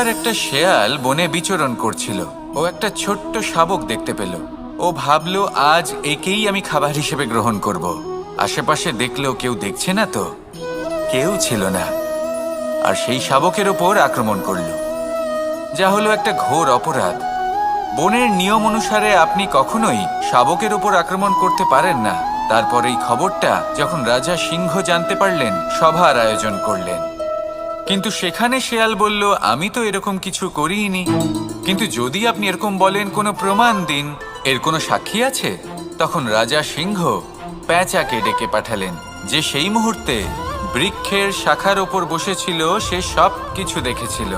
একবার একটা শেয়াল বনে বিচরণ করছিল। ও একটা ছোট্ট শাবক দেখতে পেল। ও ভাবলো, আজ একেই আমি খাবার হিসেবে গ্রহণ করব। আশেপাশে দেখলো কেউ দেখছে না, তো কেউ ছিল না। আর সেই শাবকের ওপর আক্রমণ করলো, যা হলো একটা ঘোর অপরাধ। বনের নিয়ম অনুসারে আপনি কখনোই শাবকের ওপর আক্রমণ করতে পারেন না। তারপর এই খবরটা যখন রাজা সিংহ জানতে পারলেন, সভার আয়োজন করলেন। কিন্তু সেখানে শেয়াল বলল, আমি তো এরকম কিছু করিনি। কিন্তু যদি আপনি এরকম বলেন, কোনো প্রমাণ দিন, এর কোনো সাক্ষী আছে? তখন রাজা সিংহ প্যাঁচাকে ডেকে পাঠালেন, যে সেই মুহূর্তে বৃক্ষের শাখার ওপর বসেছিল। সে সব কিছু দেখেছিল।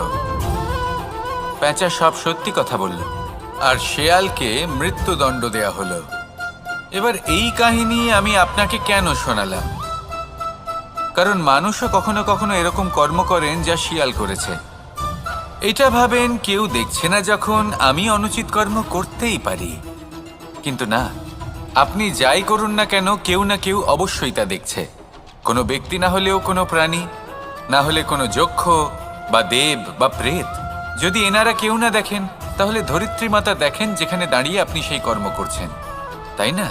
প্যাঁচা সব সত্যি কথা বলল, আর শেয়ালকে মৃত্যুদণ্ড দেয়া হলো। এবার এই কাহিনী আমি আপনাকে কেন শোনালাম? কারণ মানুষও কখনো কখনো এরকম কর্ম করেন যা শিয়াল করেছে। এটা ভাবেন কেউ দেখছে না, যখন আমি অনুচিত কর্ম করতেই পারি। কিন্তু না, আপনি যাই করুন না কেন, কেউ না কেউ অবশ্যই তা দেখছে। কোনো ব্যক্তি না হলেও কোনো প্রাণী, না হলে কোনো যক্ষ বা দেব বা প্রেত। যদি এনারা কেউ না দেখেন, তাহলে ধরিত্রী মাতা দেখেন, যেখানে দাঁড়িয়ে আপনি সেই কর্ম করছেন, তাই না?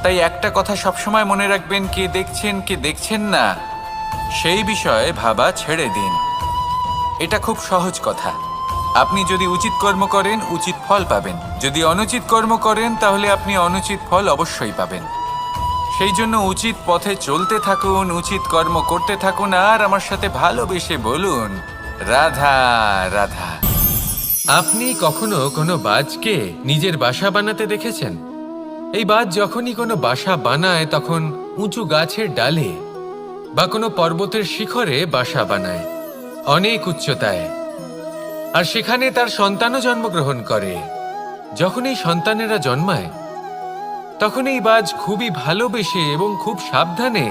তাই একটা কথা সবসময় মনে রাখবেন, কে দেখছেন কে দেখছেন না সেই বিষয়ে ভাবা ছেড়ে দিন। এটা খুব সহজ কথা। আপনি যদি উচিত কর্ম করেন, উচিত ফল পাবেন। যদি অনুচিত কর্ম করেন, তাহলে আপনি অনুচিত ফল অবশ্যই পাবেন। সেই জন্য উচিত পথে চলতে থাকুন, উচিত কর্ম করতে থাকুন, আর আমার সাথে ভালোবেসে বলুন, রাধা রাধা। আপনি কখনো কোনো বাজকে নিজের বাসা বানাতে দেখেছেন? এই বাজ যখনই কোনো বাসা বানায়, তখন উঁচু গাছের ডালে বা কোনো পর্বতের শিখরে বাসা বানায়, অনেক উচ্চতায়। আর সেখানে তার সন্তানও জন্মগ্রহণ করে। যখন এই সন্তানেরা জন্মায়, তখন এই বাজ খুবই ভালোবেসে এবং খুব সাবধানে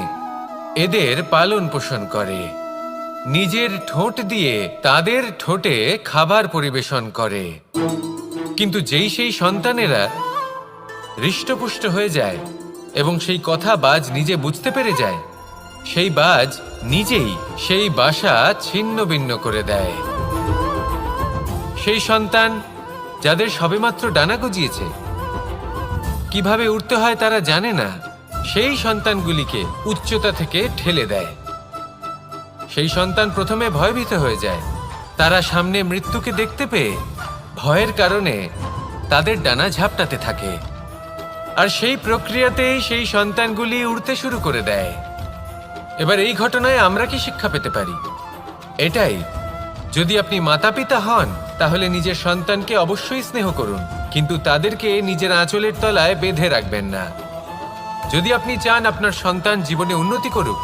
এদের পালন পোষণ করে। নিজের ঠোঁট দিয়ে তাদের ঠোঁটে খাবার পরিবেশন করে। কিন্তু যেই সেই সন্তানেরা হৃষ্টপুষ্ট হয়ে যায় এবং সেই কথা বাজ নিজে বুঝতে পেরে যায়, সেই বাজ নিজেই সেই বাসা ছিন্ন ভিন্ন করে দেয়। সেই সন্তান যাদের সবেমাত্র ডানা গজিয়েছে, কিভাবে উড়তে হয় তারা জানে না, সেই সন্তানগুলিকে উচ্চতা থেকে ঠেলে দেয়। সেই সন্তান প্রথমে ভয়ভীত হয়ে যায়। তারা সামনে মৃত্যুকে দেখতে পেয়ে ভয়ের কারণে তাদের ডানা ঝাপটাতে থাকে। আর সেই প্রক্রিয়াতেই সেই সন্তানগুলি উড়তে শুরু করে দেয়। এবার এই ঘটনায় আমরা কি শিক্ষা পেতে পারি? এটাই, যদি আপনি মাতা পিতা হন, তাহলে নিজের সন্তানকে অবশ্যই স্নেহ করুন, কিন্তু তাদেরকে নিজের আঁচলের তলায় বেঁধে রাখবেন না। যদি আপনি চান আপনার সন্তান জীবনে উন্নতি করুক,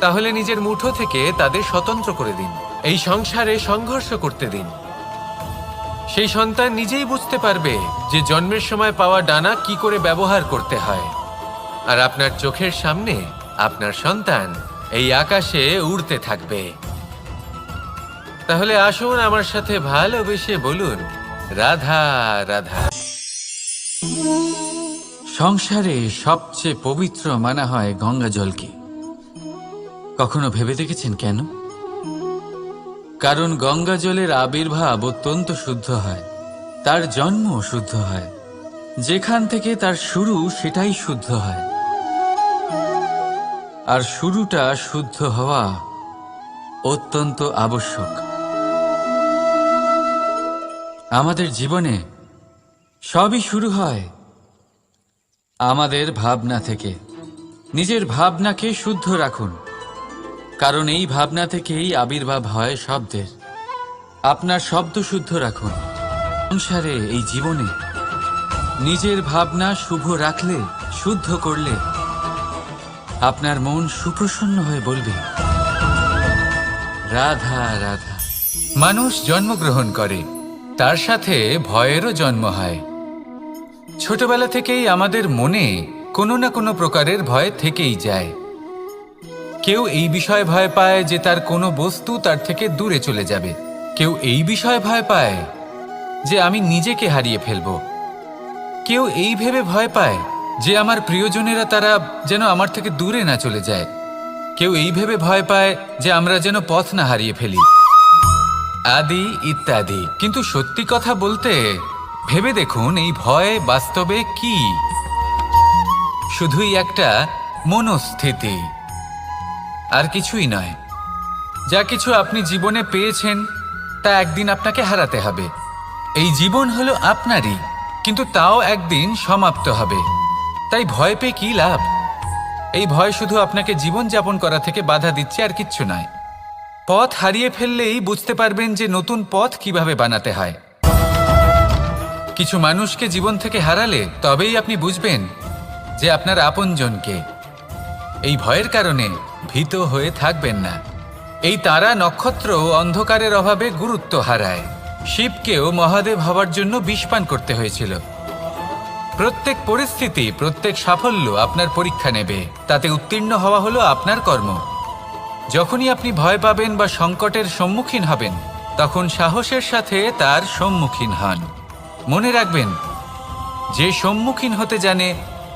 তাহলে নিজের মুঠো থেকে তাদের স্বতন্ত্র করে দিন। এই সংসারে সংঘর্ষ করতে দিন। সেই সন্তান নিজেই বুঝতে পারবে যে জন্মের সময় পাওয়া ডানা কি করে ব্যবহার করতে হয়। আর আপনার চোখের সামনে আপনার সন্তান এই আকাশে উড়তে থাকবে। তাহলে আসুন আমার সাথে ভালোবেসে বলুন, রাধা রাধা। সংসারে সবচেয়ে পবিত্র মানা হয় গঙ্গা জলকে। কখনো ভেবে দেখেছেন কেন? কারণ গঙ্গা জলের আবির্ভাব অত্যন্ত শুদ্ধ হয়, তার জন্ম শুদ্ধ হয়, যেখান থেকে তার শুরু সেটাই শুদ্ধ হয়। আর শুরুটা শুদ্ধ হওয়া অত্যন্ত আবশ্যক। আমাদের জীবনে সবই শুরু হয় আমাদের ভাবনা থেকে। নিজের ভাবনাকে শুদ্ধ রাখুন, কারণ এই ভাবনা থেকেই আবির্ভাব হয় শব্দের। আপনার শব্দ শুদ্ধ রাখুন। সংসারে, এই জীবনে নিজের ভাবনা শুভ রাখলে, শুদ্ধ করলে, আপনার মন সুপ্রসন্ন হয়ে বলবে, রাধা রাধা। মানুষ জন্মগ্রহণ করে, তার সাথে ভয়েরও জন্ম হয়। ছোটবেলা থেকেই আমাদের মনে কোনো না কোনো প্রকারের ভয় থেকেই যায়। কেউ এই বিষয়ে ভয় পায় যে তার কোনো বস্তু তার থেকে দূরে চলে যাবে। কেউ এই বিষয়ে ভয় পায় যে আমি নিজেকে হারিয়ে ফেলব। কেউ এই ভেবে ভয় পায় যে আমার প্রিয়জনেরা তারা যেন আমার থেকে দূরে না চলে যায়। কেউ এই ভেবে ভয় পায় যে আমরা যেন পথ না হারিয়ে ফেলি। আদি ইত্যাদি। কিন্তু সত্যি কথা বলতে ভেবে দেখুন, এই ভয় বাস্তবে কি? শুধুই একটা মনস্থিতি, আর কিছুই নয়। যা কিছু আপনি জীবনে পেয়েছেন তা একদিন আপনাকে হারাতে হবে। এই জীবন হলো আপনারই, কিন্তু তাও একদিন সমাপ্ত হবে। তাই ভয় পেয়ে কি লাভ? এই ভয় শুধু আপনাকে জীবন যাপন করা থেকে বাধা দিচ্ছে, আর কিচ্ছু নয়। পথ হারিয়ে ফেললেই বুঝতে পারবেন যে নতুন পথ কিভাবে বানাতে হয়। কিছু মানুষকে জীবন থেকে হারালে তবেই আপনি বুঝবেন যে আপনার আপনজনকে। এই ভয়ের কারণে ভীত হয়ে থাকবেন না। এই তারা নক্ষত্র অন্ধকারের অভাবে গুরুত্ব হারায়। শিবকেও মহাদেব হওয়ার জন্য বিষপান করতে হয়েছিল। প্রত্যেক পরিস্থিতি, প্রত্যেক সাফল্য আপনার পরীক্ষা নেবে। তাতে উত্তীর্ণ হওয়া হলো আপনার কর্ম। যখনই আপনি ভয় পাবেন বা সংকটের সম্মুখীন হবেন, তখন সাহসের সাথে তার সম্মুখীন হন। মনে রাখবেন, যে সম্মুখীন হতে জানে,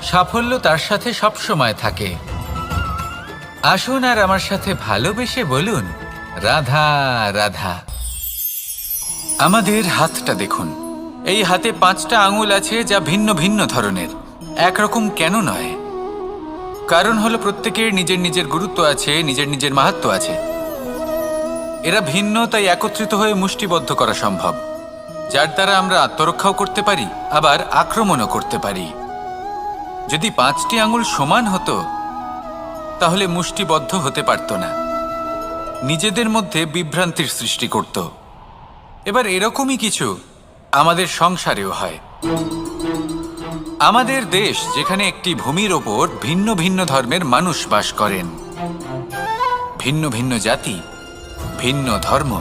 সাফল্য তার সাথে সবসময় থাকে। আসুন আর আমার সাথে ভালোবেসে বলুন, রাধা রাধা। আমাদের হাতটা দেখুন। এই হাতে 5টা আঙুল আছে, যা ভিন্ন ভিন্ন ধরনের। একরকম কেন নয়? কারণ হলো প্রত্যেকের নিজের নিজের গুরুত্ব আছে, নিজের নিজের মাহাত্ম্য আছে। এরা ভিন্ন, তাই একত্রিত হয়ে মুষ্টিবদ্ধ করা সম্ভব, যার দ্বারা আমরা আত্মরক্ষাও করতে পারি, আবার আক্রমণও করতে পারি। যদি 5টি আঙুল সমান হতো, তাহলে মুষ্টিবদ্ধ হতে পারত না, নিজেদের মধ্যে বিভ্রান্তির সৃষ্টি করত। এবার এরকমই কিছু আমাদের সংসারেও হয়। আমাদের দেশ, যেখানে একটি ভূমির ওপর ভিন্ন ভিন্ন ধর্মের মানুষ বাস করেন, ভিন্ন ভিন্ন জাতি, ভিন্ন ধর্ম,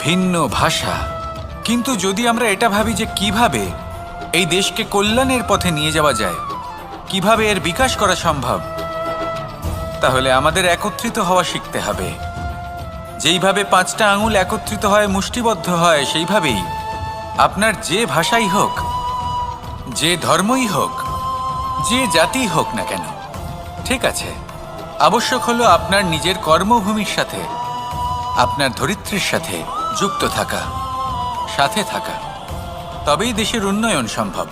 ভিন্ন ভাষা। কিন্তু যদি আমরা এটা ভাবি যে কিভাবে এই দেশকে কল্যাণের পথে নিয়ে যাওয়া যায়, কিভাবে এর বিকাশ করা সম্ভব, তাহলে আমাদের একত্রিত হওয়া শিখতে হবে। যেইভাবে 5টা আঙুল একত্রিত হয়, মুষ্টিবদ্ধ হয়, সেইভাবেই আপনার যে ভাষাই হোক, যে ধর্মই হোক, যে জাতি হোক না কেন, ঠিক আছে, আবশ্যক হলো আপনার নিজের কর্মভূমির সাথে, আপনার ধরিত্রীর সাথে যুক্ত থাকা, সাথে থাকা। তবেই দেশের উন্নয়ন সম্ভব।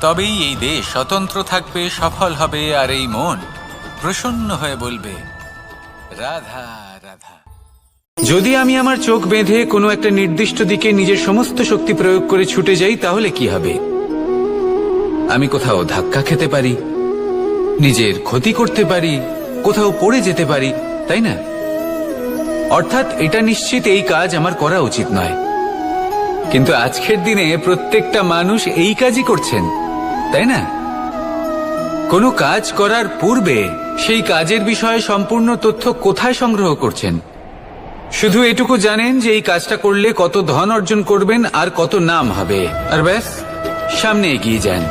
তবেই এই দেশ স্বতন্ত্র থাকবে, সফল হবে, আর এই মন প্রসন্ন হয়ে বলবে, রাধা রাধা। যদি আমি আমার চোখ বেঁধে কোনো একটা নির্দিষ্ট দিকে নিজের সমস্ত শক্তি প্রয়োগ করে ছুটে যাই, তাহলে কি হবে? আমি কোথাও ধাক্কা খেতে পারি, নিজের ক্ষতি করতে পারি, কোথাও পড়ে যেতে পারি, তাই না? অর্থাৎ এটা নিশ্চিত এই কাজ আমার করা উচিত নয়। কিন্তু আজকের দিনে প্রত্যেকটা মানুষ এই কাজই করছেন, তাই না? কোনো কাজ করার পূর্বে সেই কাজের বিষয়ে সম্পূর্ণ তথ্য কোথায় সংগ্রহ করছেন? শুধু এটুকু জানেন যে এই কাজটা করলে কত ধন অর্জন করবেন আর কত নাম হবে, আর ব্যাস সামনে এগিয়ে যান।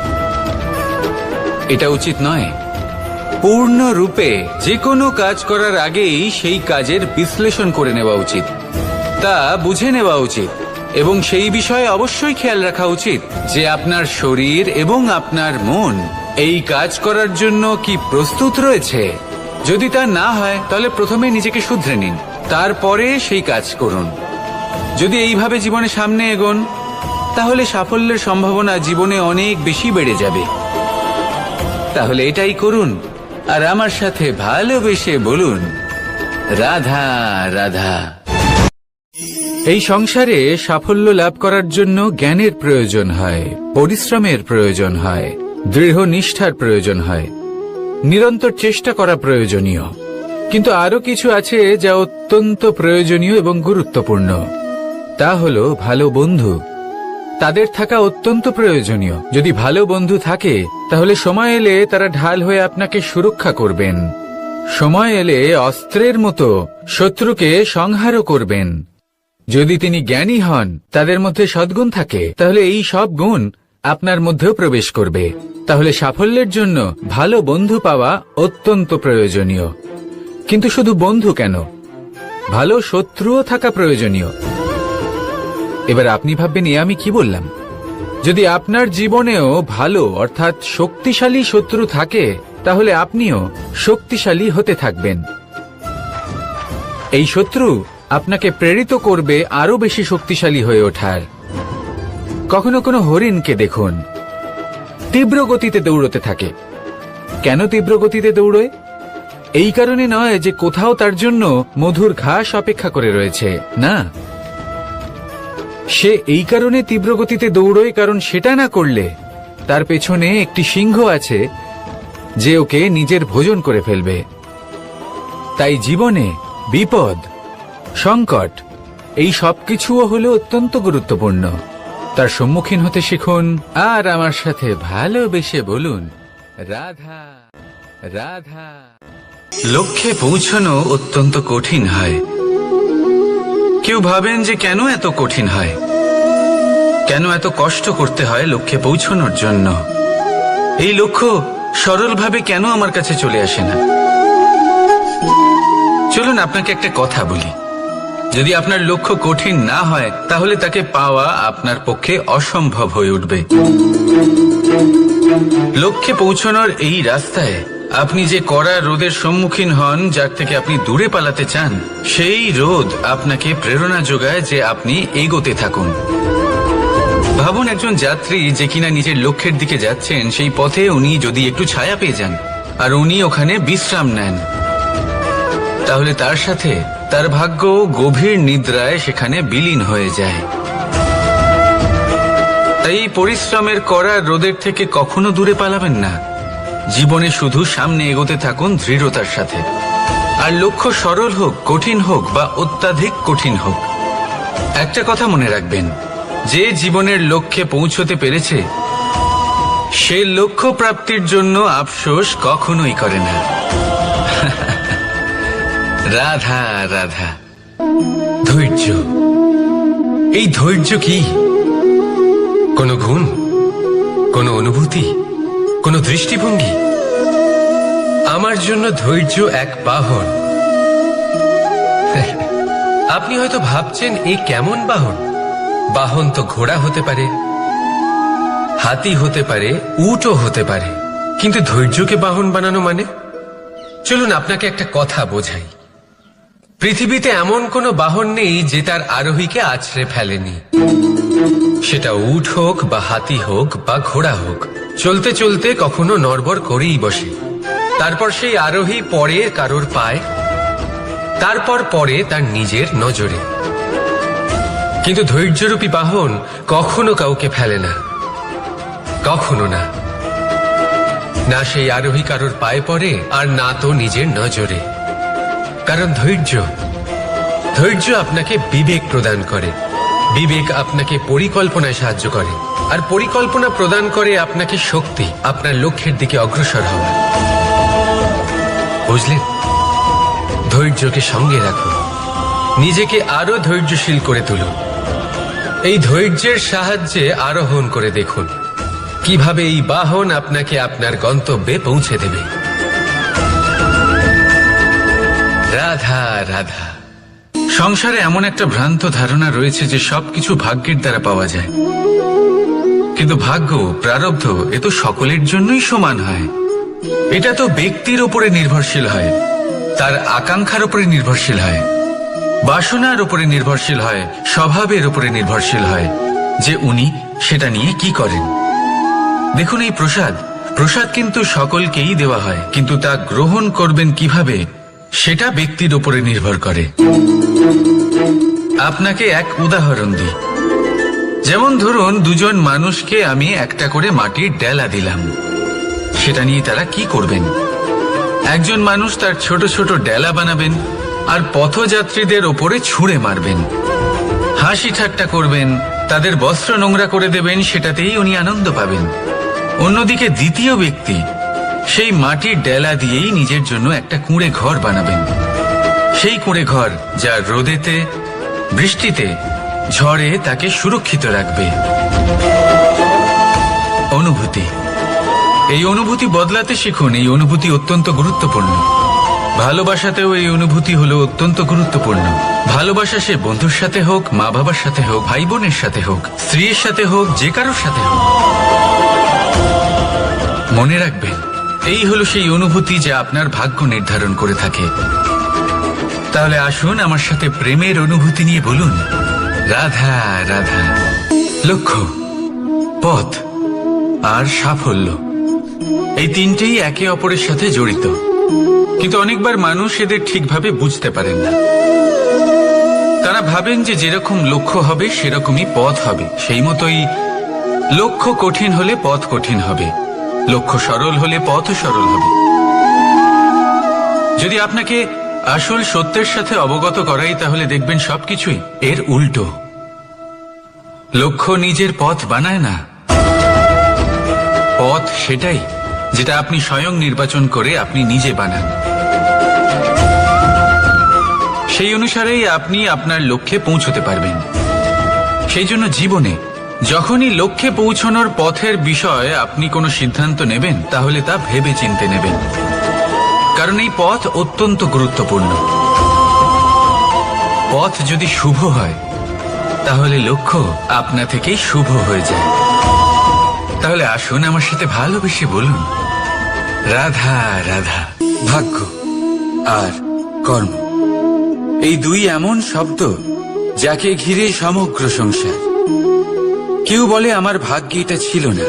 এটা উচিত নয়। পূর্ণরূপে যে কোনো কাজ করার আগেই সেই কাজের বিশ্লেষণ করে নেওয়া উচিত, তা বুঝে নেওয়া উচিত, এবং সেই বিষয়ে অবশ্যই খেয়াল রাখা উচিত যে আপনার শরীর এবং আপনার মন এই কাজ করার জন্য কি প্রস্তুত রয়েছে। যদি তা না হয়, তাহলে প্রথমে নিজেকে শুধরে নিন, তারপরে সেই কাজ করুন। যদি এইভাবে জীবনে সামনে এগোন, তাহলে সাফল্যের সম্ভাবনা জীবনে অনেক বেশি বেড়ে যাবে। তাহলে এটাই করুন, আর আমার সাথে ভালোবেসে বলুন, রাধা রাধা। এই সংসারে সাফল্য লাভ করার জন্য জ্ঞানের প্রয়োজন হয়, পরিশ্রমের প্রয়োজন হয়, দৃঢ় নিষ্ঠার প্রয়োজন হয়, নিরন্তর চেষ্টা করা প্রয়োজনীয়। কিন্তু আরো কিছু আছে যা অত্যন্ত প্রয়োজনীয় এবং গুরুত্বপূর্ণ। তা হলো ভালো বন্ধু। তাদের থাকা অত্যন্ত প্রয়োজনীয়। যদি ভালো বন্ধু থাকে, তাহলে সময় এলে তারা ঢাল হয়ে আপনাকে সুরক্ষা করবেন। সময় এলে অস্ত্রের মতো শত্রুকে সংহারও করবেন। যদি তিনি জ্ঞানী হন, তাদের মধ্যে সদ্গুণ থাকে, তাহলে এই সব গুণ আপনার মধ্যেও প্রবেশ করবে। তাহলে সাফল্যের জন্য ভালো বন্ধু পাওয়া অত্যন্ত প্রয়োজনীয়। কিন্তু শুধু বন্ধু কেন, ভালো শত্রুও থাকা প্রয়োজনীয়। এবার আপনি ভাববেন, আমি কি বললাম? যদি আপনার জীবনেও ভালো অর্থাৎ শক্তিশালী শত্রু থাকে, তাহলে আপনিও শক্তিশালী হতে থাকবেন। এই শত্রু আপনাকে প্রেরিত করবে আরো বেশি শক্তিশালী হয়ে ওঠার। কখনো কোনো হরিণকে দেখুন, তীব্র গতিতে দৌড়তে থাকে। কেন তীব্র গতিতে দৌড়য়? এই কারণে নয় যে কোথাও তার জন্য মধুর ঘাস অপেক্ষা করে রয়েছে, না, সে এই কারণে তীব্র গতিতে দৌড়য় কারণ সেটা না করলে তার পেছনে একটি সিংহ আছে যে ওকে নিজের ভোজন করে ফেলবে। তাই জীবনে বিপদ, সংকট, এই সবকিছুও হলো অত্যন্ত গুরুত্বপূর্ণ। তার সম্মুখীন হতে শিখুন আর আমার সাথে ভালোবেসে বলুন, রাধা রাধা। লক্ষ্যে পৌঁছানো অত্যন্ত কঠিন হয়। কেউ ভাবেন যে কেন এত কঠিন হয়, কেন এত কষ্ট করতে হয় লক্ষ্যে পৌঁছানোর জন্য। এই লক্ষ্য সরলভাবে কেন আমার কাছে চলে আসে না? চলুন আপনাকে একটা কথা বলি, যদি আপনার লক্ষ্য কঠিন না হয় তাহলে তাকে পাওয়া আপনার পক্ষে অসম্ভব হয়ে উঠবে। লক্ষ্যে পৌঁছানোর এই রাস্তায় আপনি যে কড়া রোদের সম্মুখীন হন, যার থেকে আপনি দূরে পালাতে চান, সেই রোদ আপনাকে প্রেরণা যোগায় যে আপনি এগোতে থাকুন। ভাবুন একজন যাত্রী যে কিনা নিজের লক্ষ্যের দিকে যাচ্ছেন, সেই পথে উনি যদি একটু ছায়া পেয়ে যান আর উনি ওখানে বিশ্রাম নেন, তাহলে তার সাথে তার ভাগ্য গভীর নিদ্রায় সেখানে বিলীন হয়ে যায়। তাই এই পরিশ্রমের করা রোদের থেকে কখনো দূরে পালাবেন না। জীবনে শুধু সামনে এগোতে থাকুন দৃঢ়তার সাথে। আর লক্ষ্য সরল হোক, কঠিন হোক বা অত্যাধিক কঠিন হোক, একটা কথা মনে রাখবেন, যে জীবনের লক্ষ্যে পৌঁছতে পেরেছে সে লক্ষ্য প্রাপ্তির জন্য আফসোস কখনোই করে না। রাধা রাধা। ধৈর্য, এই ধৈর্য কি কোনো গুণ, কোনো অনুভূতি, কোনো দৃষ্টিভঙ্গি? আমার জন্য ধৈর্য এক বাহন। আপনি হয়তো ভাবছেন এই কেমন বাহন? বাহন তো ঘোড়া হতে পারে, হাতি হতে পারে, উটও হতে পারে, কিন্তু ধৈর্যকে বাহন বানানো মানে? চলুন আপনাকে একটা কথা বোঝাই। পৃথিবীতে এমন কোনো বাহন নেই যে তার আরোহীকে আছড়ে ফেলেনি। সেটা উট হোক বা হাতি হোক বা ঘোড়া হোক, চলতে চলতে কখনো নড়বড় করেই বসে। তারপর সেই আরোহী পরে কারোর পায়, তারপর পরে তার নিজের নজরে। কিন্তু ধৈর্যরূপী বাহন কখনো কাউকে ফেলে না, কখনো না। না সেই আরোহী কারোর পায়ে পড়ে আর না তো নিজের নজরে। কারণ ধৈর্য আপনাকে বিবেক প্রদান করে, বিবেক আপনাকে পরিকল্পনায় সাহায্য করে, আর পরিকল্পনা প্রদান করে আপনাকে শক্তি আপনার লক্ষ্যের দিকে অগ্রসর হওয়ার। বুঝলেন? ধৈর্যকে সঙ্গে রাখুন, নিজেকে আরো ধৈর্যশীল করে তুলুন। এই ধৈর্যের সাহায্যে আরোহণ করে দেখুন কিভাবে এই বাহন আপনাকে আপনার গন্তব্যে পৌঁছে দেবে। রাধা রাধা। সংসারে এমন একটা ভ্রান্ত ধারণা রয়েছে যে সবকিছু ভাগ্যের দ্বারা পাওয়া যায়, কিন্তু ভাগ্য, প্রারব্ধ এ তো সকলের জন্যই সমান হয়। এটা তো ব্যক্তির উপরে নির্ভরশীল হয়, তার আকাঙ্ক্ষার উপরে নির্ভরশীল হয়, বাসনার উপরে নির্ভরশীল হয়, স্বভাবের উপরে নির্ভরশীল হয় যে উনি সেটা নিয়ে কি করেন। দেখুন এই প্রসাদ কিন্তু সকলকেই দেওয়া হয়, কিন্তু তা গ্রহণ করবেন কিভাবে সেটা ব্যক্তির উপরে নির্ভর করে। আপনাকে এক উদাহরণ দিই। যেমন ধরুন দুজন মানুষকে আমি একটা করে মাটির ডেলা দিলাম, সেটা নিয়ে তারা কি করবেন? একজন মানুষ তার ছোট ছোট ডেলা বানাবেন আর পথযাত্রীদের ওপরে ছুঁড়ে মারবেন, হাসি ঠাট্টা করবেন, তাদের বস্ত্র নোংরা করে দেবেন, সেটাতেই উনি আনন্দ পাবেন। অন্যদিকে দ্বিতীয় ব্যক্তি সেই মাটির ডেলা দিয়েই নিজের জন্য একটা কুঁড়ে ঘর বানাবেন। সেই কুঁড়ে ঘর যা রোদেতে, বৃষ্টিতে, ঝড়ে তাকে সুরক্ষিত রাখবে। অনুভূতি, এই অনুভূতি বদলাতে শিখুন। এই অনুভূতি অত্যন্ত গুরুত্বপূর্ণ। ভালোবাসাতেও এই অনুভূতি হলো অত্যন্ত গুরুত্বপূর্ণ। ভালোবাসা সে বন্ধুর সাথে হোক, মা বাবার সাথে হোক, ভাই বোনের সাথে হোক, স্ত্রীর সাথে হোক, যে কারোর সাথে হোক। মনে রাখবেন, এই হলো সেই অনুভূতি যা আপনার ভাগ্য নির্ধারণ করে থাকে। তাহলে আসুন আমার সাথে প্রেমের অনুভূতি নিয়ে বলুন, রাধা রাধা। লক্ষ্য, পথ আর সাফল্য, এই তিনটেই একে অপরের সাথে জড়িত, কিন্তু অনেকবার মানুষ এদের ঠিকভাবে বুঝতে পারেন না। তারা ভাবেন যে যেরকম লক্ষ্য হবে সেরকমই পথ হবে, সেই মতোই লক্ষ্য কঠিন হলে পথ কঠিন হবে, লক্ষ্য সরল হলে পথও সরল হবে। যদি আপনাকে আসল সত্যের সাথে অবগত করাই, তাহলে দেখবেন সবকিছুই এর উল্টো। লক্ষ্য নিজের পথ বানায় না, পথ সেটাই যেটা আপনি স্বয়ং নির্বাচন করে আপনি নিজে বানান। সেই অনুসারেই আপনি আপনার লক্ষ্যে পৌঁছতে পারবেন। সেই জন্য জীবনে যখনই লক্ষ্যে পৌঁছানোর পথের বিষয়ে আপনি কোনো সিদ্ধান্ত নেবেন, তাহলে তা ভেবে চিন্তে নেবেন, কারণ এই পথ অত্যন্ত গুরুত্বপূর্ণ। পথ যদি শুভ হয়, তাহলে লক্ষ্য আপনা থেকেই শুভ হয়ে যায়। তাহলে আসুন আমার সাথে ভালোবেসে বলুন, রাধা রাধা। ভাগ্য আর কর্ম, এই দুই এমন শব্দ যাকে ঘিরে সমগ্র সংসার। কেউ বলে আমার ভাগ্যে এটা ছিল না,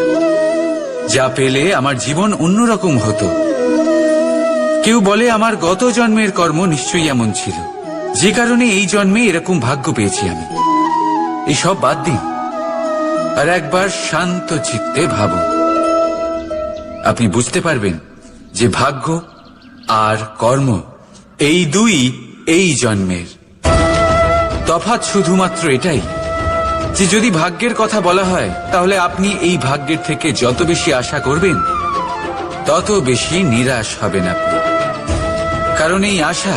যা পেলে আমার জীবন অন্যরকম হতো। কেউ বলে আমার গত জন্মের কর্ম নিশ্চয়ই এমন ছিল, যে কারণে এই জন্মে এরকম ভাগ্য পেয়েছি আমি। এসব বাদ দিন আর একবার শান্ত চিত্তে ভাবুন। আপনি বুঝতে পারবেন যে ভাগ্য আর কর্ম এই দুই এই জন্মের। তফাৎ শুধুমাত্র এটাই যে যদি ভাগ্যের কথা বলা হয়, তাহলে আপনি এই ভাগ্যের থেকে যত বেশি আশা করবেন, তত বেশি নিরাশ হবেন আপনি, কারণ এই আশা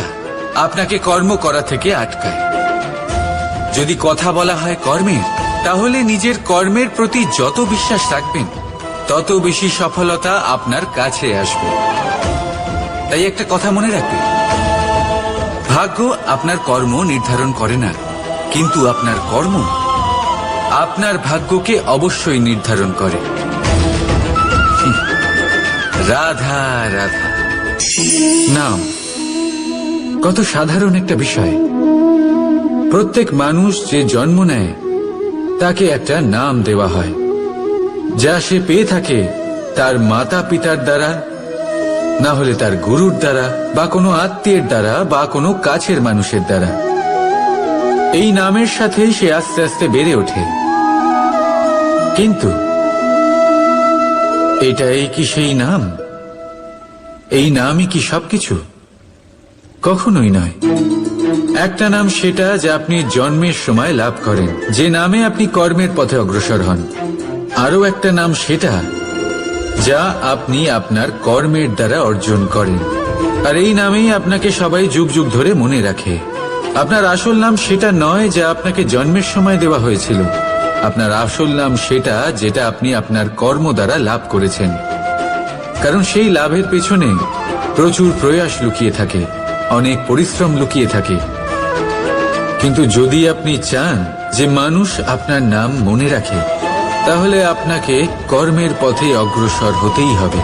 আপনাকে কর্ম করা থেকে আটকায়। যদি কথা বলা হয় কর্মের, তাহলে নিজের কর্মের প্রতি যত বিশ্বাস রাখবেন, তত বেশি সফলতা আপনার কাছে আসবে। তাই একটা কথা মনে রাখবেন, ভাগ্য আপনার কর্ম নির্ধারণ করে না, কিন্তু আপনার কর্ম আপনার ভাগ্যকে অবশ্যই নির্ধারণ করে। রাধা রাধা। নাম কত সাধারণ একটা বিষয়। প্রত্যেক মানুষ যে জন্ম নেয়, তাকে একটা নাম দেওয়া হয়, যা সে পেয়ে থাকে তার মাতা পিতার দ্বারা, না হলে তার গুরুর দ্বারা, বা কোনো আত্মীয়ের দ্বারা, বা কোনো কাছের মানুষের দ্বারা। এই নামের সাথেই সে আস্তে আস্তে বেড়ে ওঠে। কিন্তু এটাই কি সেই নাম? এই নামই কি সবকিছু? কখনোই নয়। একটা নাম সেটা যা আপনি জন্মের সময় লাভ করেন, যে নামে আপনি কর্মের পথে অগ্রসর হন। আরও একটা নাম সেটা যা আপনি আপনার কর্মের দ্বারা অর্জন করেন, আর এই নামেই আপনাকে সবাই যুগ যুগ ধরে মনে রাখে। আপনার আসল নাম সেটা নয় যা আপনাকে জন্মের সময় দেওয়া হয়েছিল। আপনার আসল নাম সেটা যেটা আপনি আপনার কর্ম দ্বারা লাভ করেছেন, কারণ সেই লাভের পেছনে প্রচুর প্রয়াস লুকিয়ে থাকে, অনেক পরিশ্রম লুকিয়ে থাকে। কিন্তু যদি আপনি চান যে মানুষ আপনার নাম মনে রাখে, তাহলে আপনাকে কর্মের পথে অগ্রসর হতেই হবে।